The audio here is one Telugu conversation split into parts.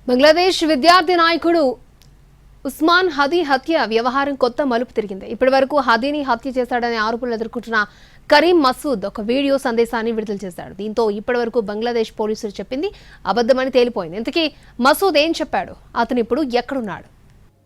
బంగ్లాదేశ్ విద్యార్థి నాయకుడు ఉస్మాన్ హదీ హత్య వ్యవహారం కొత్త మలుపు తిరిగింది. ఇప్పటివరకు హదీని హత్య చేశాడనే ఆరోపణలు ఎదుర్కొంటున్న కరీం మసూద్ ఒక వీడియో సందేశాన్ని విడుదల చేశాడు. దీంతో ఇప్పటివరకు బంగ్లాదేశ్ పోలీసులు చెప్పింది అబద్ధమని తేలిపోయింది. ఇంతకీ మసూద్ ఏం చెప్పాడు? అతను ఇప్పుడు ఎక్కడున్నాడు?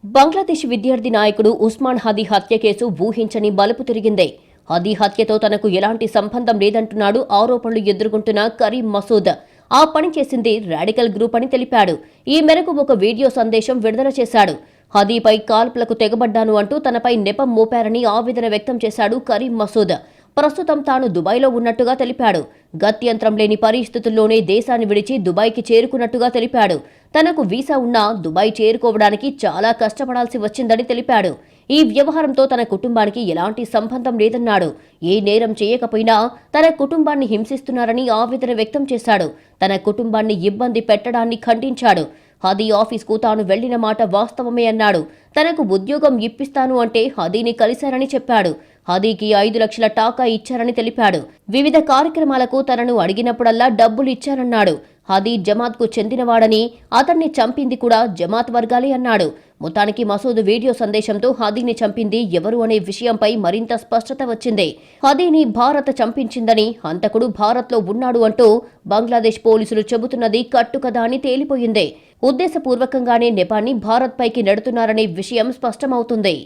బంగ్లాదేశ్ విద్యార్థి నాయకుడు ఉస్మాన్ హదీ హత్య కేసు ఊహించని మలుపు తిరిగింది. హదీ హత్యతో తనకు ఎలాంటి సంబంధం లేదంటున్నాడు ఆరోపణలు ఎదుర్కొంటున్న కరీం మసూద్. ఆ పని చేసింది రాడికల్ గ్రూప్ అని తెలిపాడు. ఈ మేరకు ఒక వీడియో సందేశం విడుదల చేశాడు. హదీపై కాల్పులకు తెగబడ్డాను అంటూ తనపై నెపం మోపారని ఆవేదన వ్యక్తం చేశాడు కరీం మసూద్. ప్రస్తుతం తాను దుబాయ్లో ఉన్నట్టుగా తెలిపాడు. గత్యంతరం లేని పరిస్థితుల్లోనే దేశాన్ని విడిచి దుబాయ్కి చేరుకున్నట్టుగా తెలిపాడు. తనకు వీసా ఉన్నా దుబాయ్ చేరుకోవడానికి చాలా కష్టపడాల్సి వచ్చిందని తెలిపాడు. ఈ వ్యవహారంతో తన కుటుంబానికి ఎలాంటి సంబంధం లేదన్నాడు. ఏ నేరం చేయకపోయినా తన కుటుంబాన్ని హింసిస్తున్నారని ఆవేదన వ్యక్తం చేశాడు. తన కుటుంబాన్ని ఇబ్బంది పెట్టడాన్ని ఖండించాడు. హదీ ఆఫీస్కు తాను వెళ్లిన మాట వాస్తవమే అన్నాడు. తనకు ఉద్యోగం ఇప్పిస్తాను అంటే హదీని కలిశారని చెప్పాడు. హదీకి 5 లక్షల టాకా ఇచ్చారని తెలిపాడు. వివిధ కార్యక్రమాలకు తనను అడిగినప్పుడల్లా డబ్బులు ఇచ్చారన్నాడు. హదీ జమాత్కు చెందినవాడని, అతన్ని చంపింది కూడా జమాత్ వర్గాలే అన్నాడు. మొత్తానికి మసూద్ వీడియో సందేశంతో హదీని చంపింది ఎవరు అనే విషయంపై మరింత స్పష్టత వచ్చింది. హదీని భారత్ చంపించిందని, హంతకుడు భారత్లో ఉన్నాడు అంటూ బంగ్లాదేశ్ పోలీసులు చెబుతున్నది కట్టుకథ అని తేలిపోయింది. ఉద్దేశపూర్వకంగానే నెపాన్ని భారత్ పైకి నెడుతున్నారనే విషయం స్పష్టమవుతుంది.